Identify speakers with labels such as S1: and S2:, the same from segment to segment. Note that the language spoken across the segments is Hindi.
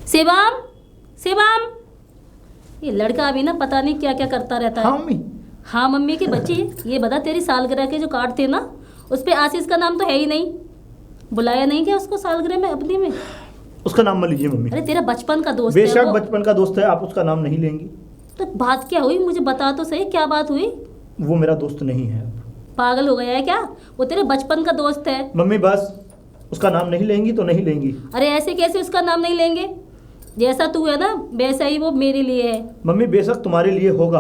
S1: शिवम, शिवम, ये लड़का अभी ना पता नहीं क्या क्या करता रहता है।
S2: हाँ मम्मी।
S1: हाँ मम्मी की बच्ची, ये बता तेरी सालगिरह के जो कार्ड थे ना, उस पे आशीष का नाम तो है ही नहीं। बुलाया नहीं क्या उसको सालगिरह में अपनी में?
S2: उसका नाम मत लीजिए मम्मी।
S1: अरे तेरा बचपन का दोस्त है
S2: बेशक
S1: वो।
S2: बचपन का दोस्त है, आप उसका नाम नहीं लेंगी।
S1: तो बात क्या हुई, मुझे बता तो सही, क्या बात हुई?
S2: वो मेरा दोस्त नहीं है।
S1: पागल हो गया है क्या? वो तेरे बचपन का दोस्त है।
S2: मम्मी बस, उसका नाम नहीं लेंगी तो नहीं लेंगी।
S1: अरे ऐसे कैसे उसका नाम नहीं लेंगे? जैसा तू है ना वैसा ही वो मेरे लिए है।
S2: मम्मी बेशक तुम्हारे लिए होगा,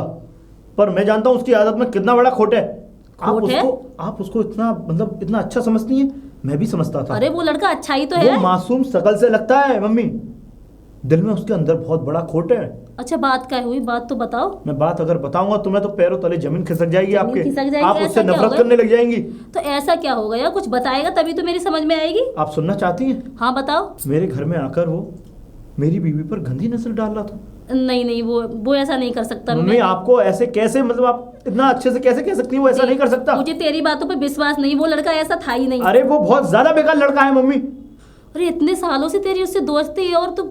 S2: पर मैं जानता हूँ उसकी आदत में कितना बड़ा खोट है। आप उसको इतना मतलब इतना अच्छा समझती हैं, मैं भी समझता था।
S1: अरे वो लड़का अच्छा ही तो
S2: वो
S1: है।
S2: मासूम शकल से लगता है मम्मी, दिल में उसके अंदर बहुत बड़ा खोट है।
S1: अच्छा बात क्या हुई, बात तो बताओ।
S2: मैं बात अगर बताऊंगा तुम्हें तो पैरों तले जमीन खिसक जाएगी
S1: जमीन
S2: आपके।
S1: खिसक जाएगी,
S2: आप
S1: ऐसा
S2: उससे
S1: क्या
S2: नफरत
S1: होगा?
S2: करने लग जाएंगी।
S1: तो ऐसा क्या हो गया, कुछ बताएगा तभी तो मेरी समझ में आएगी।
S2: आप सुनना चाहती हैं?
S1: हाँ बताओ।
S2: मेरे घर में आकर वो मेरी बीवी पर गंदी नजर डाल रहा था।
S1: नहीं नहीं, वो ऐसा नहीं कर सकता।
S2: मम्मी आपको ऐसे कैसे, मतलब आप इतना अच्छे से कैसे कह सकती हैं वो ऐसा नहीं कर सकता?
S1: मुझे तेरी बातों पे विश्वास नहीं, वो लड़का ऐसा था ही नहीं।
S2: अरे वो बहुत ज्यादा बेकार लड़का है मम्मी।
S1: अरे इतने सालों से तेरी उससे दोस्ती है और तू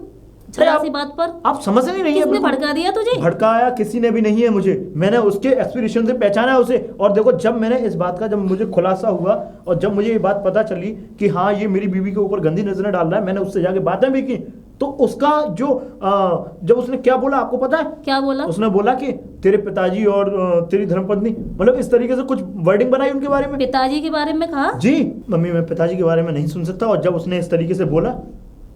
S1: जरा सी बात पर
S2: आप समझ नहीं रही है।
S1: किसने भड़का दिया तुझे?
S2: भड़काया किसी ने भी नहीं है मुझे, मैंने उसके एक्सप्रेशन से पहचाना है उसे। और देखो जब मैंने इस बात का, जब मुझे खुलासा हुआ और जब मुझे ये बात पता चली कि हाँ ये मेरी बीवी के ऊपर गंदी नजरें डाल रहा है, मैंने उससे जाके बातें भी की। तो उसका जो जब उसने क्या बोला आपको पता है?
S1: क्या बोला?
S2: उसने बोला कि तेरे पिताजी और तेरी धर्मपत्नी, मतलब इस तरीके से कुछ वर्डिंग बनाई उनके बारे में।
S1: पिताजी के बारे में कहा?
S2: जी मम्मी, मैं पिताजी के बारे में नहीं सुन सकता। और जब उसने इस तरीके से बोला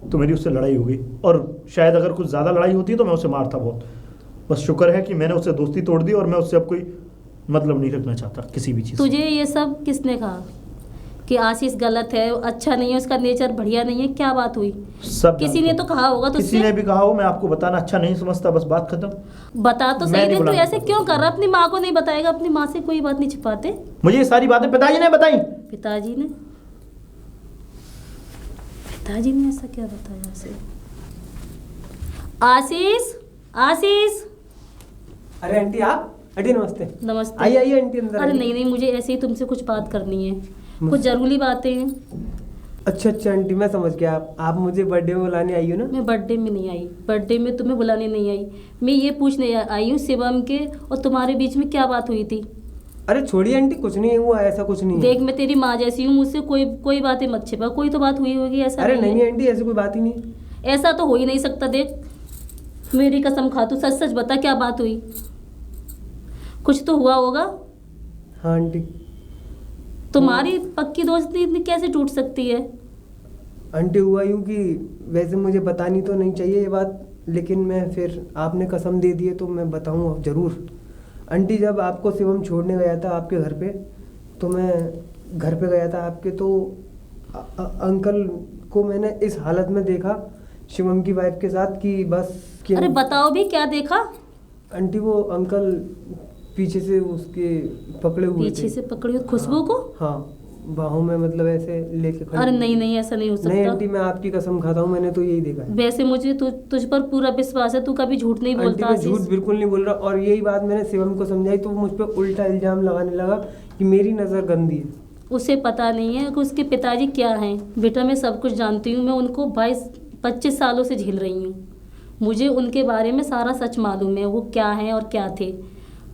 S2: तो मेरी उससे लड़ाई हो गई, और शायद अगर कुछ ज़्यादा लड़ाई होती तो मैं उसे मारता बहुत। बस शुक्र है कि मैंने उससे दोस्ती तोड़ दी और मैं उससे अब कोई मतलब नहीं रखना चाहता किसी भी चीज़।
S1: तुझे ये सब किसने कहा कि आशीष गलत है, अच्छा नहीं है, उसका नेचर बढ़िया नहीं है? क्या बात हुई?
S2: सब
S1: किसी ने तो कहा होगा तुझसे।
S2: किसी ने भी कहा हो, मैं आपको बताना अच्छा नहीं समझता, बस बात खत्म।
S1: बता तो सही दे, तू ऐसे क्यों कर रहा? अपनी माँ को नहीं बताएगा? अपनी माँ से कोई बात नहीं छिपाते?
S2: मुझे ये सारी बातें पिताजी ने बताई।
S1: पिताजी ने ऐसा क्या बताया उसे? आशीष, आशीष।
S3: अरे आंटी, आप? आंटी नमस्ते।
S1: नमस्ते।
S3: आइए आइए आंटी, अंदर
S1: अरे
S3: आइए।
S1: नहीं नहीं, मुझे ऐसे ही तुमसे कुछ बात करनी है, कुछ जरूरी बातें हैं।
S3: अच्छा अच्छा आंटी, मैं समझ गया। आप मुझे बर्थडे में बुलाने आई हो ना?
S1: मैं बर्थडे में नहीं आई, बर्थडे में तुम्हें बुलाने नहीं आई। मैं ये पूछने आई हूँ शिवम के और तुम्हारे बीच में क्या बात हुई थी?
S3: अरे छोड़िए आंटी, कुछ नहीं हुआ, ऐसा कुछ नहीं है।
S1: देख मैं तेरी माँ जैसी हूँ, मुझसे कोई बातें मत छिपा। कोई तो बात हुई होगी, ऐसा
S3: अरे
S1: नहीं
S3: नहीं
S1: है।
S3: आंटी, ऐसी कोई बात ही नहीं है।
S1: ऐसा तो हो ही नहीं सकता। देख मेरी कसम खा, तू सच सच बता क्या बात हुई? कुछ तो हुआ होगा।
S3: हाँ आंटी।
S1: तुम्हारी पक्की दोस्ती इतनी कैसे टूट सकती है?
S3: आंटी हुआ यूँ कि वैसे मुझे बतानी तो नहीं चाहिए ये बात, लेकिन मैं फिर आपने कसम दे दी है तो मैं बताऊँ ज़रूर। आंटी जब आपको शिवम छोड़ने गया था आपके घर पे, तो मैं घर पे गया था आपके, तो अंकल को मैंने इस हालत में देखा शिवम की वाइफ के साथ कि बस कि
S1: अरे बताओ भी, क्या देखा?
S3: आंटी वो अंकल पीछे से उसके पकड़े हुए थे।
S1: पीछे से पकड़ी हुई खुशबू को?
S3: हाँ, बाहों में, मतलब ऐसे लेके खड़े।
S1: अरे नहीं नहीं, ऐसा नहीं हो सकता।
S3: नहीं आंटी, मैं आपकी कसम खाता हूँ, मैंने तो यही देखा है।
S1: वैसे मुझे तुझ पर पूरा विश्वास है, तू कभी झूठ नहीं
S3: आंटी
S1: बोलता।
S3: मैं झूठ बिल्कुल नहीं बोल रहा, और यही बात मैंने शिवम को समझाई तो वो मुझ पर उल्टा इल्जाम लगाने लगा कि मेरी नज़र गंदी है।
S1: उसे पता नहीं है कि उसके पिताजी क्या हैं। बेटा मैं सब कुछ जानती हूँ, मैं उनको 22-25 सालों से झेल रही हूँ। मुझे उनके बारे में सारा सच मालूम है, वो क्या हैं और क्या थे।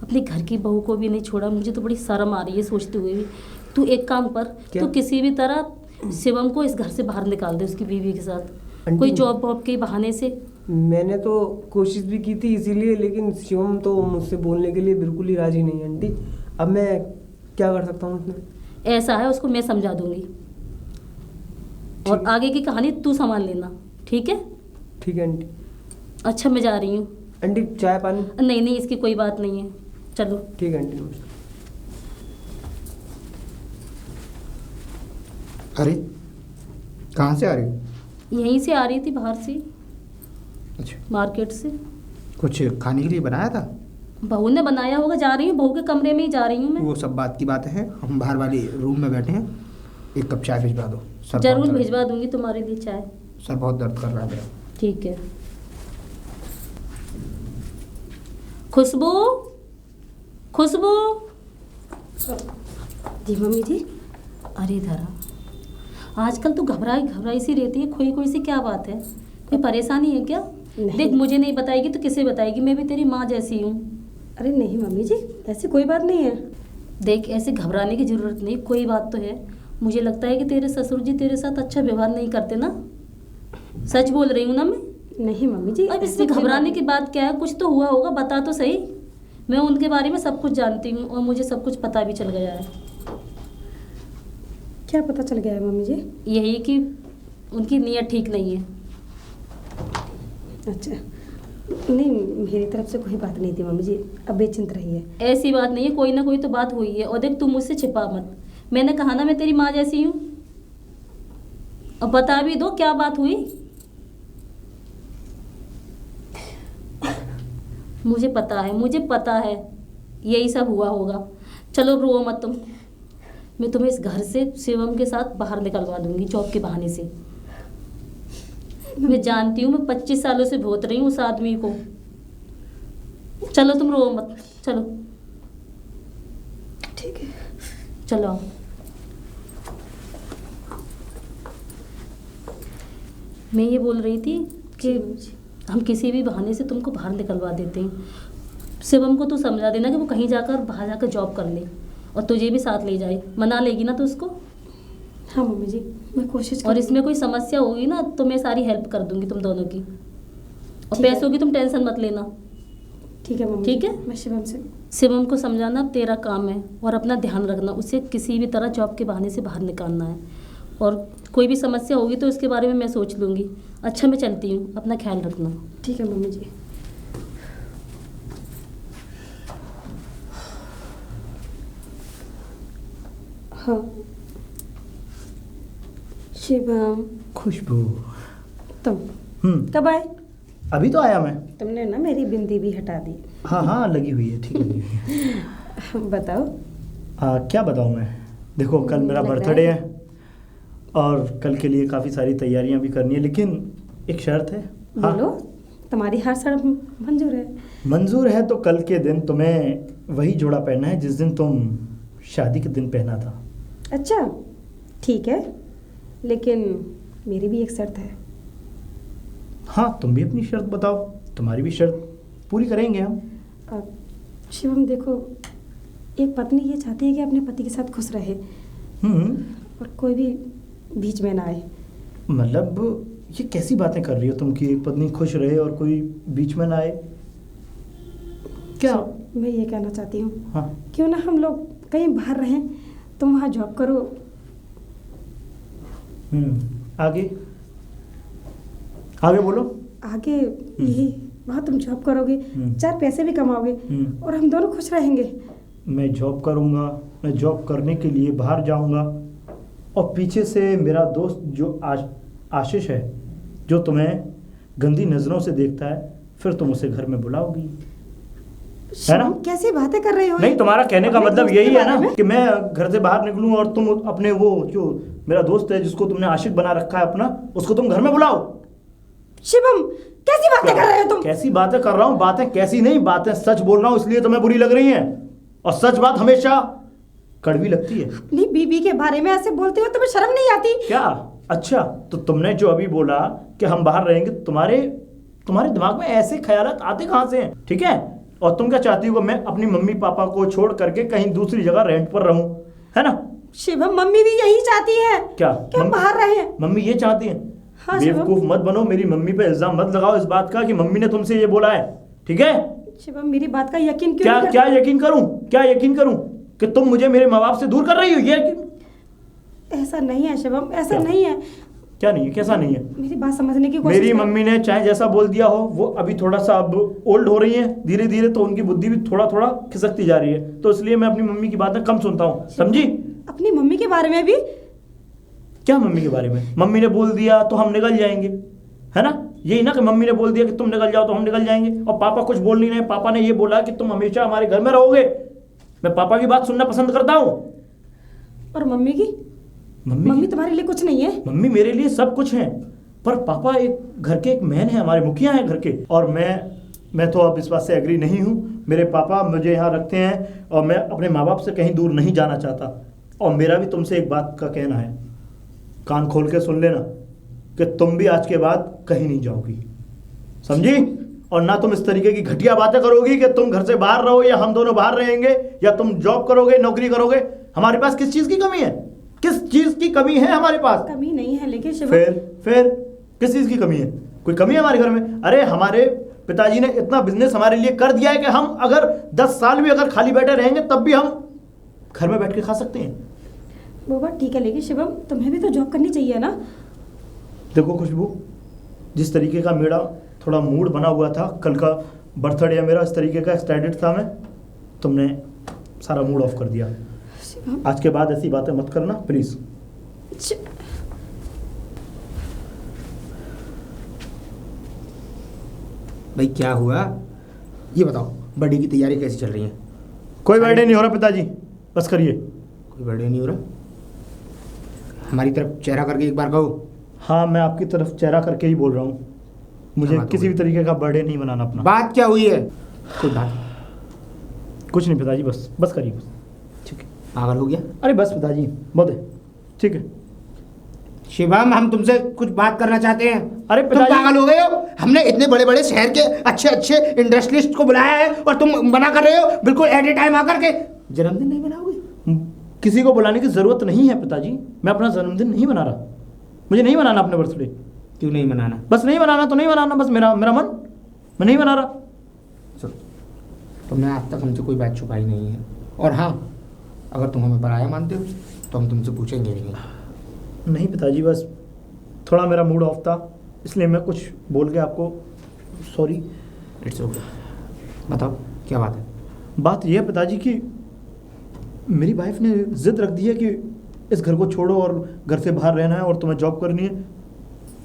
S1: अपने घर की बहू को भी नहीं छोड़ा। मुझे तो बड़ी शर्म आ रही है सोचते हुए भी। तू एक काम कर, तू किसी भी तरह शिवम को इस घर से बाहर निकाल दे उसकी बीवी के साथ, कोई जॉब वॉब के बहाने से।
S3: मैंने तो कोशिश भी की थी इसीलिए, लेकिन शिवम तो मुझसे बोलने के लिए बिल्कुल ही राजी नहीं है आंटी। अब मैं क्या कर सकता हूँ उसमें?
S1: ऐसा है, उसको मैं समझा दूंगी और आगे की कहानी तू संभाल लेना, ठीक है?
S3: ठीक है आंटी।
S1: अच्छा मैं जा रही हूँ।
S3: आंटी चाय पानी?
S1: नहीं नहीं, इसकी कोई बात नहीं है, चलो।
S3: ठीक है आंटी, नमस्कार।
S4: अरे कहाँ से आ रही हो?
S1: यहीं से आ रही थी, बाहर से,
S4: अच्छा,
S1: मार्केट से।
S4: कुछ खाने के लिए बनाया था?
S1: बहू ने बनाया होगा, जा रही हूँ बहू के कमरे में ही जा रही हूँ मैं।
S4: वो सब बात की बात है, हम बाहर वाले रूम में बैठे हैं, एक कप चाय भिजवा दो। सर
S1: जरूर
S4: बहुत दर्द-
S1: भिजवा दूंगी तुम्हारे लिए चाय।
S4: सर बहुत दर्द कर रहा है मेरा।
S1: ठीक है। खुशबू, खुशबू जी। मम्मी जी, अरे इधर आ। आजकल तो घबराई सी रहती है, खोई सी क्या बात है? कोई परेशानी है क्या?
S5: नहीं।
S1: देख, मुझे नहीं बताएगी तो किसे बताएगी? मैं भी तेरी माँ जैसी हूँ।
S5: अरे नहीं मम्मी जी, ऐसी कोई बात नहीं है।
S1: देख, ऐसे घबराने की ज़रूरत नहीं, कोई बात तो है। मुझे लगता है कि तेरे ससुर जी तेरे साथ अच्छा व्यवहार नहीं करते ना। सच बोल रही हूँ ना मैं?
S5: नहीं मम्मी जी,
S1: अब
S5: ऐसी
S1: इसमें
S5: कोई
S1: घबराने
S5: बात
S1: की बात क्या है? कुछ तो हुआ होगा, बता तो सही। मैं उनके बारे में सब कुछ जानती हूँ और मुझे सब कुछ पता भी चल गया है।
S5: नहीं। क्या पता चल गया है मम्मी जी?
S1: यही कि उनकी नीयत ठीक नहीं है।
S5: अच्छा, नहीं मेरी तरफ से कोई बात नहीं थी मम्मी जी, अब बेचिंत रहिए।
S1: ऐसी बात नहीं है, कोई ना कोई तो बात हुई है। और देख, तू मुझसे छिपा मत। मैंने कहा ना मैं तेरी माँ जैसी हूँ। अब बता भी दो क्या बात हुई। मुझे पता है, मुझे पता है यही सब हुआ होगा। चलो रो मत तुम। मैं तुम्हें इस घर से शिवम के साथ बाहर निकलवा दूंगी जॉब के बहाने से। मैं जानती हूँ, मैं 25 सालों से भोत रही हूँ उस आदमी को। चलो तुम रो मत, चलो
S5: ठीक है।
S1: चलो आओ। मैं ये बोल रही थी कि हम किसी भी बहाने से तुमको बाहर निकलवा देते हैं। शिवम को तू समझा देना कि वो कहीं जाकर बाहर जाकर जॉब कर ले और तुझे भी साथ ले जाए। मना लेगी ना तो उसको?
S5: हाँ मम्मी जी, मैं कोशिश
S1: और इसमें कोई समस्या होगी ना तो मैं सारी हेल्प कर दूंगी तुम दोनों की। और
S5: ठीक है।
S1: पैसों की तुम टेंशन मत लेना।
S5: ठीक है मम्मी
S1: ठीक
S5: जी,
S1: है?
S5: मैं शिवम से।
S1: शिवम को समझाना अब तेरा काम है और अपना ध्यान रखना, उसे किसी भी तरह जॉब के बहाने से बाहर निकालना है। और कोई भी समस्या होगी तो उसके बारे में मैं सोच लूँगी। अच्छा, मैं चलती हूँ, अपना ख्याल रखना।
S5: ठीक है मम्मी जी। हाँ शिवम,
S2: खुशबू।
S5: तुम
S2: हम्म,
S5: कब आए?
S2: अभी तो आया मैं।
S5: तुमने ना मेरी बिंदी भी हटा दी।
S2: हाँ हाँ, लगी हुई है, ठीक लगी हुई है।
S5: बताओ।
S2: क्या बताऊँ मैं? देखो, कल मेरा
S5: लग रहा
S2: बर्थडे
S5: है।
S2: है और कल के लिए काफ़ी सारी तैयारियां भी करनी है, लेकिन एक शर्त है। हाँ,
S5: बोलो, तुम्हारी हर शर्त मंजूर है।
S2: मंजूर है तो कल के दिन तुम्हें वही जोड़ा पहनना है जिस दिन तुम शादी के दिन पहना था।
S5: अच्छा ठीक है, लेकिन मेरी भी एक शर्त है।
S2: हाँ, तुम भी अपनी शर्त बताओ, तुम्हारी भी शर्त पूरी करेंगे हम।
S5: अब शिवम देखो, एक पत्नी ये चाहती है कि अपने पति के साथ खुश रहे और कोई भी बीच में ना आए।
S2: मतलब ये कैसी बातें कर रही हो तुम कि एक पत्नी खुश रहे और कोई बीच में ना आए? क्या?
S5: मैं ये कहना चाहती हूँ,
S2: हाँ,
S5: क्यों ना हम लोग कहीं बाहर रहें, तुम वहाँ जॉब करो।
S2: आगे आगे बोलो।
S5: आगे यही, वहाँ तुम जॉब करोगे,
S2: हम्म।
S5: 4 पैसे भी कमाओगे और हम दोनों खुश रहेंगे।
S2: मैं जॉब करूँगा, मैं जॉब करने के लिए बाहर जाऊँगा और पीछे से मेरा दोस्त जो आशीष है, जो तुम्हें गंदी नज़रों से देखता है, फिर तुम उसे घर में बुलाओगी, है ना?
S5: कैसी बातें कर रहे हो?
S2: नहीं, तुम्हारा कहने का
S5: अपने
S2: मतलब
S5: दोस्त के
S2: यही है
S5: बारे
S2: ना
S5: में?
S2: कि मैं घर से बाहर निकलूं और तुम अपने वो जो मेरा दोस्त है जिसको तुमने आशिक बना रखा है अपना, उसको तुम घर में बुलाओ।
S5: शिवम, कैसी बातें कर रहे हो तुम?
S2: कैसी बातें कर रहा हूँ? बातें कैसी नहीं, बातें सच बोल रहा हूँ, इसलिए तुम्हें बुरी लग रही हैं। और सच बात हमेशा कड़वी लगती है।
S5: अपनी बीवी के बारे में ऐसे बोलते हो, तुम्हें शर्म नहीं आती?
S2: क्या? अच्छा, तो तुमने जो अभी बोला कि हम बाहर रहेंगे, तुम्हारे दिमाग में ऐसे ख्यालात आते कहाँ से हैं? ठीक है, और तुम क्या चाहती हो? मैं अपनी मम्मी पापा को छोड़ करके कहीं दूसरी जगह रेंट पर रहूं, है ना?
S5: शिवम, मम्मी भी यही चाहती है
S2: क्या?
S5: कि हम बाहर रहें।
S2: मम्मी ये चाहती हैं?
S5: हाँ, शिवम।
S2: बेवकूफ मत बनो, मेरी मम्मी पे इल्जाम मत लगाओ इस बात का कि मम्मी ने तुमसे ये बोला है, ठीक है?
S5: शिवम, मेरी बात का यकीन क्यों
S2: क्या
S5: नहीं
S2: क्या
S5: करते?
S2: यकीन करूं? क्या यकीन करूं कि तुम मुझे मेरे माँ बाप से दूर कर रही हो? ये
S5: ऐसा नहीं है शिवम, ऐसा
S2: क्या?
S5: नहीं है।
S2: क्या नहीं है? कैसा नहीं है?
S5: मेरी बात समझने की कोशिश
S2: मेरी
S5: करो।
S2: मम्मी ने चाहे जैसा बोल दिया हो, वो अभी थोड़ा सा अब ओल्ड हो रही है धीरे धीरे, तो उनकी बुद्धि भी थोड़ा थोड़ा खिसकती जा रही है, तो इसलिए मैं अपनी मम्मी की बातें कम सुनता हूँ, समझी?
S5: अपनी मम्मी के बारे में भी?
S2: क्या मम्मी के बारे में? मम्मी ने बोल दिया तो हम निकल जाएंगे, है ना? यही ना कि मम्मी ने बोल दिया कि तुम निकल जाओ तो हम निकल जाएंगे, और पापा कुछ बोल नहीं रहे। पापा ने ये बोला कि तुम हमेशा हमारे घर में रहोगे। मैं पापा की बात सुनना पसंद करता हूँ।
S5: और मम्मी की? मम्मी तुम्हारे लिए कुछ नहीं है?
S2: मम्मी मेरे लिए सब कुछ है, पर पापा एक घर के एक मैन है, हमारे मुखिया हैं घर के। और मैं तो अब इस बात से एग्री नहीं हूँ। मेरे पापा मुझे यहाँ रखते हैं और मैं अपने माँ बाप से कहीं दूर नहीं जाना चाहता। और मेरा भी तुमसे एक बात का कहना है, कान खोल के सुन लेना। कि तुम भी आज के बाद कहीं नहीं जाओगी, समझी? और ना तुम इस तरीके की घटिया बातें करोगी कि तुम घर से बाहर रहो या हम दोनों बाहर रहेंगे या तुम जॉब करोगे, नौकरी करोगे। हमारे पास किस चीज की कमी है? किस चीज की कमी है हमारे पास?
S5: कमी नहीं है, लेकिन शिवम
S2: फिर किस चीज की कमी है? कोई कमी है हमारे घर में? अरे हमारे पिताजी ने इतना बिजनेस हमारे लिए कर दिया है कि हम अगर 10 साल भी अगर खाली बैठे रहेंगे तब भी हम घर में बैठ के खा सकते हैं।
S5: वो बात ठीक है, लेकिन शिवम तुम्हें भी तो जॉब करनी चाहिए ना।
S2: देखो खुशबू, जिस तरीके का मेरा थोड़ा मूड बना हुआ था, कल का बर्थडे है मेरा, इस तरीके का एक्साइटेड था मैं, तुमने सारा मूड ऑफ कर दिया।
S5: शिवम
S2: आज के बाद ऐसी बातें मत करना प्लीज।
S4: भाई क्या हुआ ये बताओ, बर्थडे की तैयारी कैसी चल रही है?
S2: कोई बर्थडे नहीं हो रहा पिताजी, बस करिए।
S4: कोई बर्थडे नहीं हो रहा? हमारी तरफ चेहरा करके एक बार कहो।
S2: हाँ, मैं आपकी तरफ चेहरा करके ही बोल रहा हूँ, मुझे
S4: बात
S2: किसी
S4: हुई?
S2: भी तरीके का बर्थडे नहीं मनाना अपना।
S4: बात क्या हुई है? कोई बात
S2: कुछ नहीं पिताजी, बस करिए बस।
S4: ठीक है, पागल हो गया?
S2: अरे बस पिताजी, बहुत है, ठीक है।
S4: शिवम, हम तुमसे कुछ बात करना चाहते हैं।
S2: अरे
S4: तुम
S2: पिताजी,
S4: पागल हो गए हो? हमने इतने बड़े बड़े शहर के अच्छे अच्छे इंडस्ट्रियलिस्ट को बुलाया है और तुम मना कर रहे हो बिल्कुल एट ए टाइम आकर के। जन्मदिन नहीं मनाओगे?
S2: किसी को बुलाने की जरूरत नहीं है पिताजी, मैं अपना जन्मदिन नहीं मना रहा, मुझे नहीं मनाना अपने बर्थडे।
S4: क्यों नहीं मनाना?
S2: बस नहीं मनाना तो नहीं मनाना, बस मेरा मन, मैं नहीं मना रहा।
S4: सुन, तुमने आज तक हमसे कोई बात छुपाई नहीं है, और हाँ, अगर तुम हमें पराया मानते हो तो हम तुमसे पूछेंगे भी नहीं।
S2: नहीं पिताजी, बस थोड़ा मेरा मूड ऑफ था, इसलिए मैं कुछ बोल के आपको सॉरी।
S4: It's okay. बताओ क्या बात है?
S2: बात यह है पिताजी कि मेरी वाइफ ने जिद रख दी है कि इस घर को छोड़ो और घर से बाहर रहना है और तुम्हें जॉब करनी है।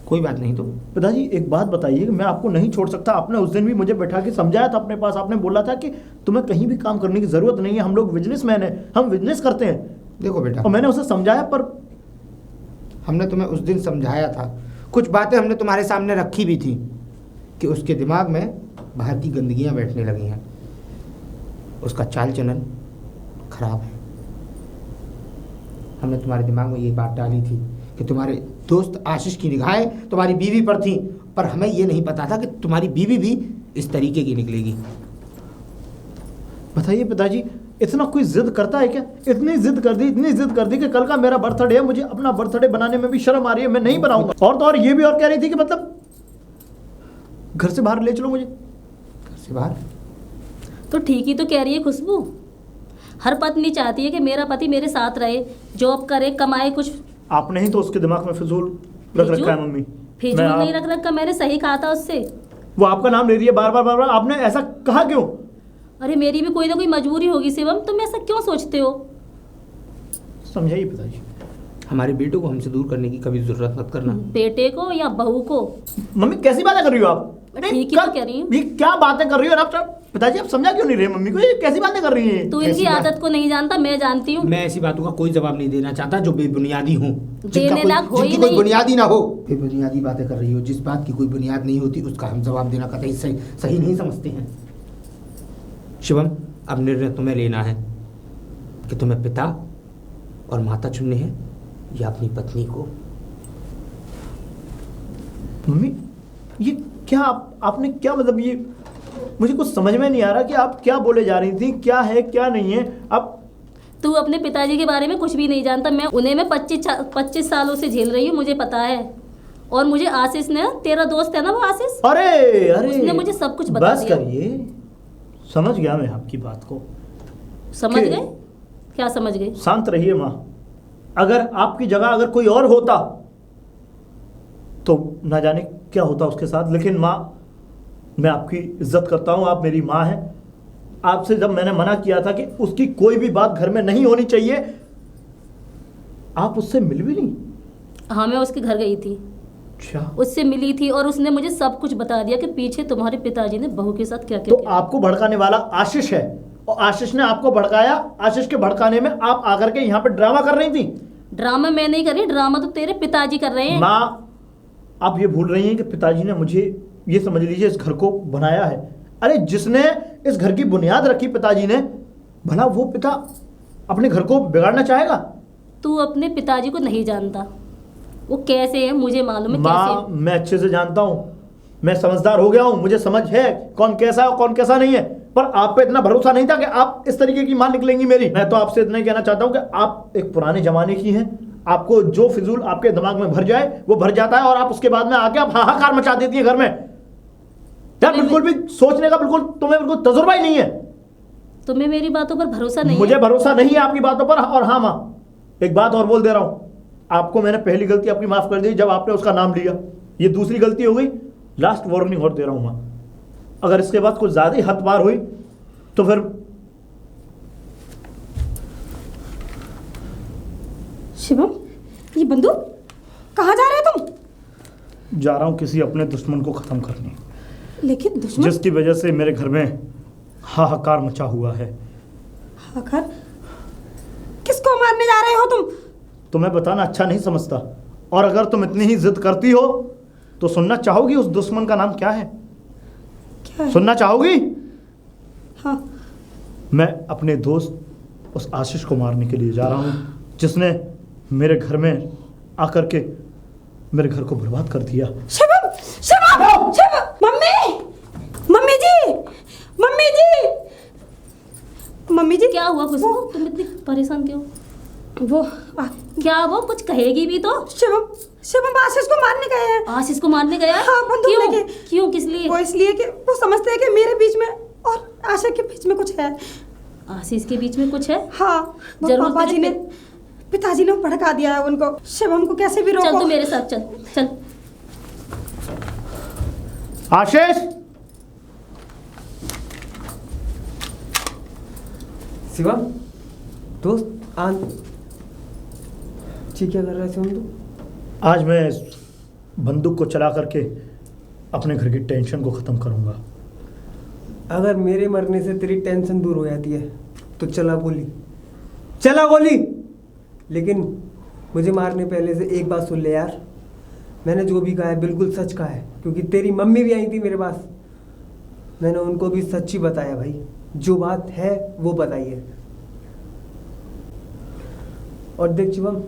S4: कोई बात नहीं तो।
S2: पिताजी एक बात बताइए, मैं आपको नहीं छोड़ सकता। आपने उस दिन भी मुझे बैठा के समझाया था अपने पास, आपने बोला था कि तुम्हें कहीं भी काम करने की ज़रूरत नहीं है, हम लोग बिजनेसमैन हैं, हम बिजनेस करते हैं।
S4: देखो बेटा,
S2: और मैंने उसे समझाया, पर
S4: हमने तुम्हें उस दिन समझाया था, कुछ बातें हमने तुम्हारे सामने रखी भी थी कि उसके दिमाग में बाहर की गंदगियाँ बैठने लगी हैं, उसका चाल चलन खराब है। हमने तुम्हारे दिमाग में ये बात डाली थी कि तुम्हारे दोस्त आशीष की निगाहें तुम्हारी बीवी पर थी, पर हमें ये नहीं पता था कि तुम्हारी बीवी भी इस तरीके की निकलेगी।
S2: बताइए पिताजी, इतना कोई जिद करता है क्या? इतनी जिद कर दी कि कल का मेरा बर्थडे है, मुझे अपना बर्थडे बनाने में भी शर्म आ रही है, मैं नहीं बनाऊंगा। और तो और ये भी और कह रही थी कि मतलब घर से बाहर ले चलो मुझे।
S4: घर से बाहर?
S1: तो ठीक ही तो कह रही है खुशबू। हर पत्नी चाहती है कि मेरा पति मेरे साथ रहे, जॉब करे, कमाए कुछ।
S2: आपने ही तो उसके दिमाग में फिजूल रख रखा है मम्मी।
S1: फिजूल नहीं रख रखा, मैंने सही कहा था उससे।
S2: वो आपका नाम ले रही है बार बार, आपने ऐसा कहा क्यों?
S1: अरे मेरी भी कोई ना कोई मजबूरी होगी शिवम, तुम ऐसा क्यों सोचते हो?
S2: समझाइए पिताजी।
S4: हमारे बेटों को हमसे दूर करने की कभी जरूरत मत करना।
S1: बेटे को या बहू को?
S2: मम्मी कैसी बातें कर रही हो आप?
S1: ठीक ही तो कह रही हूँ।
S2: ये क्या बातें कर रही हो आप? पिताजी आप समझा क्यों नहीं रहे मम्मी को? ये कैसी बातें कर रही हैं?
S1: तू इनकी
S4: ऐसी बात-
S1: आदत को नहीं जानता, मैं जानती हूँ।
S4: मैं ऐसी बातों का कोई जवाब नहीं देना चाहता जो बेबुनियादी हो,
S1: देने लायक हो ही
S4: जिनकी कोई
S1: नहीं।
S4: बुनियादी ना हो। बेबुनियादी बातें कर रही हो, जिस बात की कोई बुनियाद नहीं होती उसका हम जवाब देना कतई सही नहीं समझते हैं। शिवम, अब निर्णय तुम्हें लेना है कि तुम्हें पिता और माता चुनने हैं या अपनी पत्नी को।
S2: मम्मी ये क्या आपने क्या मतलब, ये मुझे कुछ समझ में नहीं आ रहा कि आप क्या बोले जा रही थी, क्या है क्या नहीं है। अब
S1: तू अपने पिताजी के बारे में कुछ भी नहीं जानता। मैं 25 सालों से झेल रही हूँ, मुझे पता है। और मुझे आशीष ने, तेरा दोस्त है ना वो आशीष,
S2: अरे
S1: उसने मुझे सब कुछ बता
S2: बस
S1: दिया।
S2: करिए, समझ गया मैं आपकी बात को।
S1: समझ
S2: कि-
S1: गए? क्या समझ गए?
S2: शांत रहिए माँ। अगर आपकी जगह अगर कोई और होता तो ना जाने क्या होता उसके साथ, लेकिन माँ मैं आपकी इज्जत करता हूँ, आप मेरी माँ हैं। आपसे जब मैंने मना किया था कि उसकी कोई भी बात घर में नहीं होनी चाहिए, आप उससे मिल भी नहीं?
S1: हाँ, मैं उसके घर गई थी,
S2: अच्छा,
S1: उससे मिली थी और उसने मुझे सब कुछ बता दिया कि पीछे तुम्हारे पिताजी ने बहू के साथ क्या
S2: तो
S1: क्या किया।
S2: आपको भड़काने वाला आशीष है और आशीष ने आपको भड़काया। आशीष के भड़काने में आप आकर के यहाँ पे ड्रामा कर रही थी।
S1: ड्रामा मैं नहीं कर रही, ड्रामा तो तेरे पिताजी कर रहे हैं।
S2: माँ आप ये भूल रही हैं कि पिताजी ने मुझे, ये समझ लीजिए, इस घर को बनाया है। अरे जिसने इस घर की बुनियाद रखी पिताजी ने, भला वो पिता अपने घर को बिगाड़ना चाहेगा?
S1: तू अपने पिताजी को नहीं जानता। वो कैसे है मुझे मालूम है
S2: माँ
S1: कैसे है।
S2: मैं अच्छे से जानता हूँ, मैं समझदार हो गया हूँ, मुझे समझ है कौन कैसा है और कौन कैसा नहीं है। पर आप पे इतना भरोसा नहीं था कि आप इस तरीके की मां निकलेंगी मेरी। मैं तो आपसे इतना ही कहना चाहता हूँ कि आप एक पुराने जमाने की हैं। आपको जो फिजूल आपके दिमाग में भर जाए वो भर जाता है, और आप उसके बाद में आके आप हाहाकार मचा देती है घर में। यार बिल्कुल भी सोचने का बिल्कुल तुम्हें बिल्कुल तजुर्बा ही नहीं है।
S1: तुम्हें मेरी बातों पर भरोसा नहीं
S2: मुझे
S1: है?
S2: भरोसा नहीं है आपकी बातों पर। और हाँ माँ, एक बात और बोल दे रहा हूँ, आपको मैंने पहली गलती अपनी माफ कर दी जब आपने उसका नाम लिया। ये दूसरी गलती हो गई, लास्ट वार्निंग और दे रहा हूँ माँ, अगर इसके बाद कुछ ज्यादा ही हद पार हुई तो फिर।
S5: शिवम, ये बंदूक कहाँ जा रहे हो तुम?
S2: जा रहा हूँ किसी अपने दुश्मन को खत्म करने,
S5: लेकिन दुश्मन?
S2: जिसकी वजह से मेरे घर में हाहाकार मचा हुआ है।
S5: आखिर किसको मारने जा रहे हो तुम?
S2: तुम्हें बताना अच्छा नहीं समझता, और अगर तुम इतनी ही जिद करती हो तो सुनना चाहोगी उस दुश्मन का नाम क्या है?
S5: क्या है?
S2: सुनना चाहोगी?
S5: हाँ।
S2: मैं अपने दोस्त उस आशीष को मारने के लिए जा रहा हूँ, जिसने मेरे घर में आकर के मेरे घर को बर्बाद कर दिया।
S5: शिवम, शिवम, शिवम, मम्मी, मम्मी जी, मम्मी जी, मम्मी जी।
S1: क्या हुआ खुशबू, तुम इतनी परेशान क्यों?
S5: वो
S1: क्या वो कुछ कहेगी भी तो?
S5: शिवम, शिवम आशीष को मारने गए हैं।
S1: आशीष को मारने गया?
S5: हाँ, बंदूक
S1: क्यों?
S5: लेके।
S1: क्यों, किस लिए?
S5: वो इसलिए कि वो समझते हैं कि मेरे बीच में और आशा के बीच में कुछ है।
S1: आशीष के बीच में कुछ है?
S5: हाँ, वो
S1: जरूर
S5: पापा जी ने, पिताजी ने भड़का दिया है उनको। शिवम को कैसे भी रोको।
S1: चल तू मेरे साथ चल, चल।
S2: आशीष,
S3: शिवम दोस्त क्या कर रहा है शिवम? तो
S2: आज मैं इस बंदूक को चला करके अपने घर की टेंशन को ख़त्म करूंगा।
S3: अगर मेरे मरने से तेरी टेंशन दूर हो जाती है तो चला गोली, चला गोली। लेकिन मुझे मारने पहले से एक बात सुन ले यार, मैंने जो भी कहा है बिल्कुल सच कहा है, क्योंकि तेरी मम्मी भी आई थी मेरे पास, मैंने उनको भी सच ही बताया भाई, जो बात है वो बताइए। और देख शिवम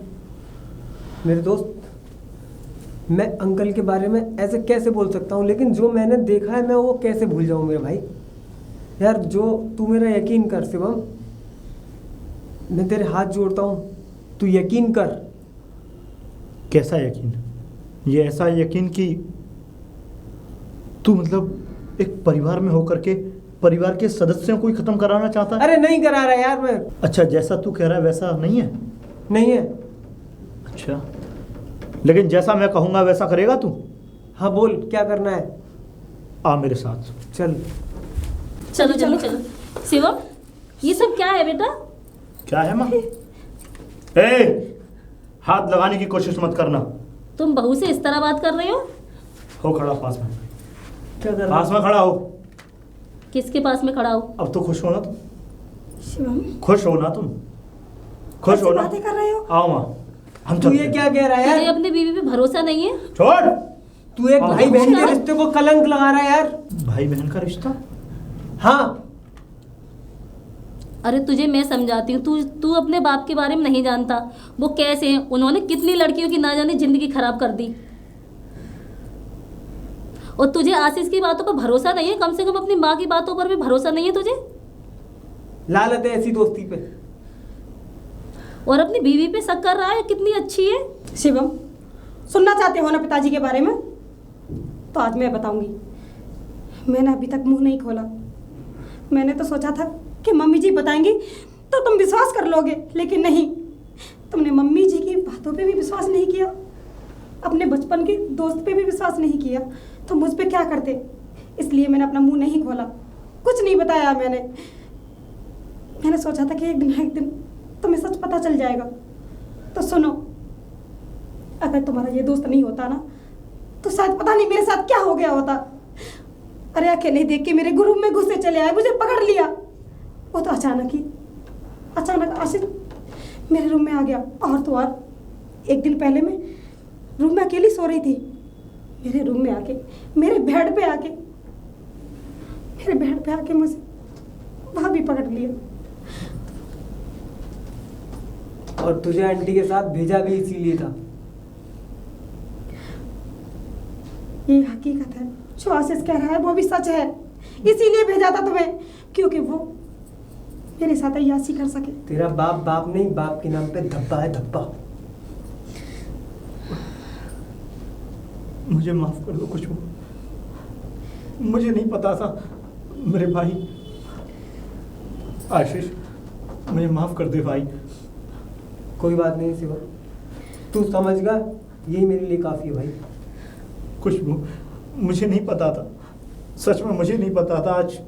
S3: मेरे दोस्त, मैं अंकल के बारे में ऐसे कैसे बोल सकता हूँ, लेकिन जो मैंने देखा है मैं वो कैसे भूल जाऊँ मेरे भाई। यार जो तू मेरा यकीन कर शिवम, मैं तेरे हाथ जोड़ता हूँ, तू यकीन कर।
S2: कैसा यकीन? ये ऐसा यकीन कि तू मतलब एक परिवार में होकर के परिवार के सदस्यों को ही खत्म कराना चाहता है?
S3: अरे नहीं करा रहा यार मैं।
S2: अच्छा, जैसा तू कह रहा है वैसा नहीं है?
S3: नहीं है।
S2: अच्छा, लेकिन जैसा मैं कहूँगा वैसा करेगा तू?
S3: हाँ बोल, क्या करना है?
S2: आ मेरे साथ।
S3: चल।
S1: चलो चलो चलो। शिवम, ये सब क्या है बेटा?
S2: क्या है माँ? ए, हाथ लगाने की कोशिश मत करना।
S1: तुम बहू से इस तरह बात कर रहे हो
S2: खड़ा पास में।
S3: क्या कर
S2: पास में खड़ा हो।
S1: किसके पास में खड़ा हो?
S2: अब तो खुश हो ना तुम?
S5: शिवम,
S2: खुश हो ना तुम? खुश
S5: कैसी
S2: हो ना?
S5: बातें कर रहे हो?
S2: आओ माँ, हम
S3: तू
S2: चलते
S3: ये
S2: हैं।
S3: क्या कह रहा है
S1: तुझे
S3: यार?
S1: अपनी बीवी पे भरोसा नहीं है?
S2: छोड़।
S3: तू एक भाई बहन के
S1: क्या?
S3: रिश्ते को कलंक लगा रहा है यार।
S2: भाई बहन का रिश्ता?
S3: हाँ
S1: अरे तुझे मैं समझाती हूँ, तू अपने बाप के बारे में नहीं जानता। वो कैसे हैं, उन्होंने कितनी लड़कियों की ना जाने जिंदगी खराब कर दी। और तुझे आशीष की बातों पर भरोसा नहीं है? कम से कम अपनी माँ की बातों पर भी भरोसा नहीं है तुझे?
S3: लालत है ऐसी दोस्ती पे।
S1: और अपनी बीवी पे शक कर रहा है, कितनी अच्छी है।
S5: शिवम, सुनना चाहते हो ना पिताजी के बारे में? तो आज मैं बताऊंगी। मैंने अभी तक मुंह नहीं खोला। मैंने तो सोचा था कि मम्मी जी बताएंगी तो तुम विश्वास कर लोगे, लेकिन नहीं, तुमने मम्मी जी की बातों पे भी विश्वास नहीं किया, अपने बचपन के दोस्त पे भी विश्वास नहीं किया, तो मुझ पे क्या करते? इसलिए मैंने अपना मुंह नहीं खोला, कुछ नहीं बताया। मैंने सोचा था कि एक दिन तुम्हें सच पता चल जाएगा। तो सुनो, अगर तुम्हारा ये दोस्त नहीं होता ना, तो शायद पता नहीं मेरे साथ क्या हो गया होता। अरे अकेले देख के मेरे रूम में घुसे चले आए, मुझे पकड़ लिया। वो तो अचानक आशीष मेरे रूम में आ गया। और तो और, एक दिन पहले मैं रूम में अकेली सो रही थी, मेरे रूम में आके, मेरे बेड पे आके मुझे वहाँ भी पकड़ लिया।
S3: और तुझे आंटी के साथ भेजा भी इसीलिए था
S5: ये हकीकत है, जो आशीष कह रहा है वो भी सच है। इसीलिए भेजा था तुम्हें, क्योंकि वो मेरे साथ अय्याशी कर सके।
S3: तेरा बाप बाप नहीं, बाप के नाम पे धब्बा है, धब्बा।
S2: मुझे माफ कर दो खुशबू, मुझे नहीं पता था। मेरे भाई आशीष, मुझे माफ कर दे भाई।
S3: कोई बात नहीं शिवम, तू समझ गया, यही मेरे लिए काफी है भाई।
S2: खुशबू, मुझे नहीं पता था, सच में मुझे नहीं पता था। आज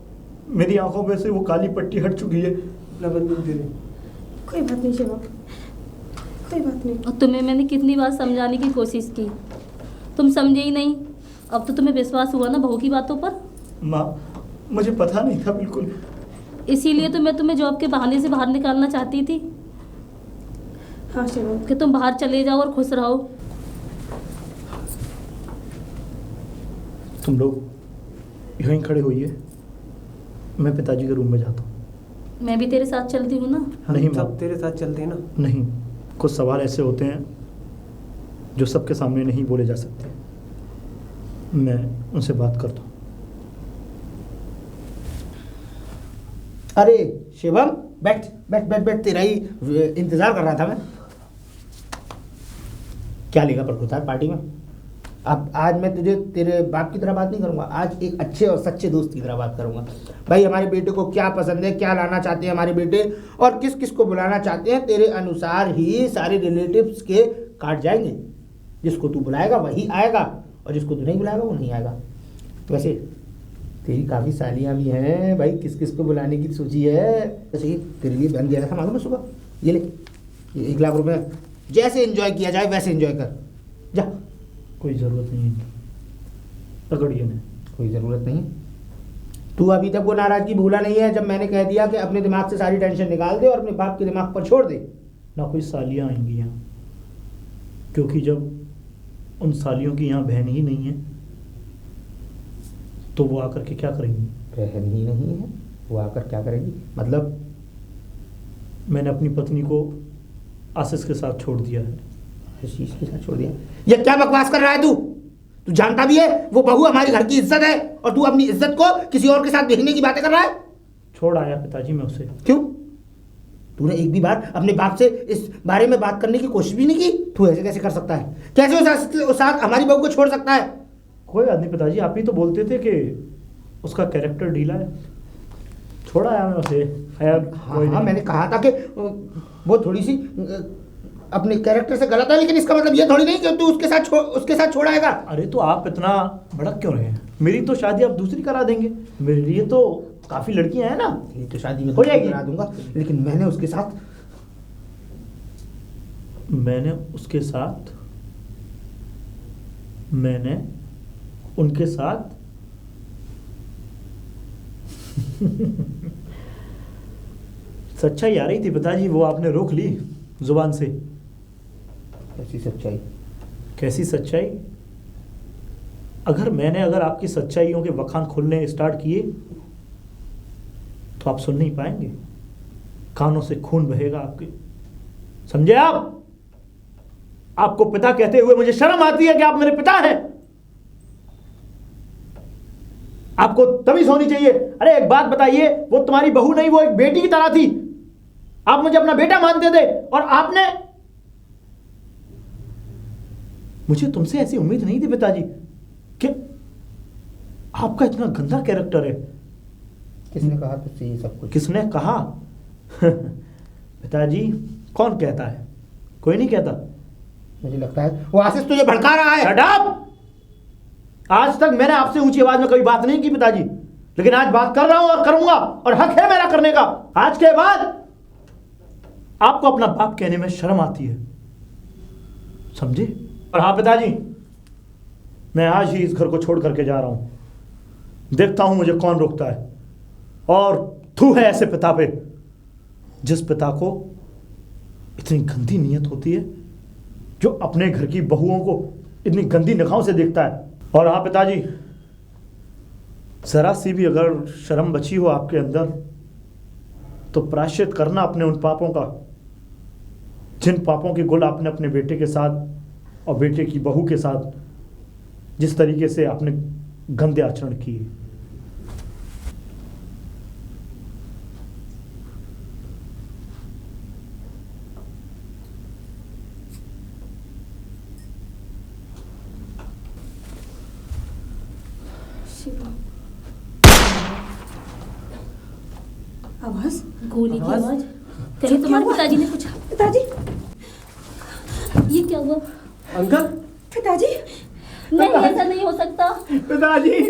S2: मेरी आंखों में से वो काली पट्टी हट चुकी है।
S3: अपना बंदूक दे दे।
S5: कोई बात नहीं शिवम, कोई बात नहीं।
S1: और तुम्हें मैंने कितनी बार समझाने की कोशिश की, तुम समझे ही नहीं। अब तो तुम्हें विश्वास हुआ ना बहू की बातों पर।
S2: माँ, मुझे पता नहीं था बिल्कुल।
S1: इसीलिए तो मैं तुम्हें जॉब के बहाने से बाहर निकालना चाहती थी
S5: हाँ शिवम,
S1: कि तुम बाहर चले जाओ और खुश रहो।
S2: तुम लोग यहीं खड़े होइए, मैं पिताजी के रूम में जाता हूँ।
S1: मैं भी तेरे साथ चलती हूँ ना।
S2: नहीं
S3: हम
S2: माँ,
S3: सब तेरे साथ चलते हैं ना।
S2: नहीं, कुछ सवाल ऐसे होते हैं जो सबके सामने नहीं बोले जा सकते। मैं उनसे बात करता हूँ।
S4: अरे शिवम, बैठ बैठ बैठ बैठ, तेरा ही इंतजार कर रहा था मैं। क्या लेगा प्रकृतार पार्टी में? अब आज मैं तुझे तेरे बाप की तरह बात नहीं करूंगा, आज एक अच्छे और सच्चे दोस्त की तरह बात करूंगा। भाई हमारे बेटे को क्या पसंद है, क्या लाना चाहते हैं हमारे बेटे, और किस किस को बुलाना चाहते हैं, तेरे अनुसार ही सारे रिलेटिव्स के कार्ड जाएंगे। जिसको तू बुलाएगा वही आएगा, और जिसको तू नहीं बुलाएगा वो नहीं आएगा। वैसे तेरी काफ़ी सालियाँ भी हैं भाई, किस किस को बुलाने की सोची है। जैसे कि तेरे लिए बहन दिया था मालूम है सुबह, ये ले, ये 1 लाख रुपए, जैसे एंजॉय किया जाए वैसे एंजॉय कर जा।
S2: कोई ज़रूरत नहीं है, पकड़िए नहीं।
S4: कोई ज़रूरत नहीं। तू अभी तक वो नाराज़गी भूला नहीं है जब मैंने कह दिया कि अपने दिमाग से सारी टेंशन निकाल दे और अपने बाप के दिमाग पर छोड़ दे।
S2: ना कोई सालियाँ आएंगी यहाँ, क्योंकि जब उन सालियों की यहाँ बहन ही नहीं है तो वो आकर के क्या करेंगी?
S4: बहन ही नहीं है, वो आकर क्या करेगी? मतलब
S2: मैंने अपनी पत्नी को आशीष के साथ छोड़ दिया है।
S4: आशीष के साथ छोड़ दिया? ये क्या बकवास कर रहा है तू? तू जानता भी है वो बहू हमारी घर की इज्जत है, और तू अपनी इज्जत को किसी और के साथ देखने की बातें कर रहा है। छोड़
S2: आया पिताजी मैं उसे।
S4: क्यों? तूने एक भी बार अपने बाप से इस बारे में बात करने की कोशिश भी नहीं की? तू ऐसे कैसे कर सकता है? कैसे उस साथ हमारी बहू को छोड़ सकता है?
S2: कोई बात नहीं पिताजी, आप ही तो बोलते थे कि उसका कैरेक्टर ढीला है। छोड़ा आया मैं उसे।
S4: हाँ, मैंने कहा था कि वो थोड़ी सी अपने कैरेक्टर से गलत है, लेकिन इसका मतलब ये थोड़ी नहीं कि तू उसके साथ छोड़ाएगा।
S2: अरे तो आप इतना भड़क क्यों रहे हैं? मेरी तो शादी आप दूसरी करा देंगे, मेरे लिए तो काफी लड़कियां हैं ना।
S4: ये तो शादी में
S2: हो जाएगी,
S4: करा दूंगा, लेकिन मैंने उसके साथ उनके साथ सच्चाई आ रही थी पिताजी, वो आपने रोक ली जुबान से। कैसी सच्चाई?
S2: कैसी सच्चाई? अगर आपकी सच्चाइयों के बखान खुलने स्टार्ट किए तो आप सुन नहीं पाएंगे, कानों से खून बहेगा आपके। समझे आप? आपको पिता कहते हुए मुझे शर्म आती है कि आप मेरे पिता हैं। आपको तमीज होनी चाहिए। अरे एक बात बताइए, वो तुम्हारी बहू नहीं, वो एक बेटी की तरह थी। आप मुझे अपना बेटा मानते थे, और आपने मुझे तुमसे ऐसी उम्मीद नहीं थी पिताजी कि आपका इतना गंदा कैरेक्टर है।
S4: किसने कहा तुझसे ये सब कुछ?
S2: किसने कहा? पिताजी कौन कहता है? कोई नहीं कहता।
S4: मुझे लगता है वो आशीष तुझे भड़का रहा है।
S2: Shut up! आज तक मैंने आपसे ऊंची आवाज में कभी बात नहीं की पिताजी, लेकिन आज बात कर रहा हूं और करूंगा, और हक है मेरा करने का। आज के बाद आपको अपना बाप कहने में शर्म आती है, समझे? और हाँ पिताजी, मैं आज ही इस घर को छोड़ करके जा रहा हूं। देखता हूं मुझे कौन रोकता है। और थू है ऐसे पिता पे, जिस पिता को इतनी गंदी नीयत होती है, जो अपने घर की बहुओं को इतनी गंदी निगाहों से देखता है। और हाँ पिताजी, जरा सी भी अगर शर्म बची हो आपके अंदर, तो प्रायश्चित करना अपने उन पापों का, जिन पापों की गुल आपने अपने बेटे के साथ और बेटे की बहू के साथ जिस तरीके से आपने गंदे आचरण किए।
S5: आवाज
S1: गोली की
S3: आवाज़?
S1: आवाज। कहीं तुम्हारे पिताजी ने पूछा
S5: पिताजी,
S1: ये क्या हुआ?
S3: अंकल
S5: पिताजी,
S1: नहीं, ऐसा नहीं हो सकता।
S2: पिताजी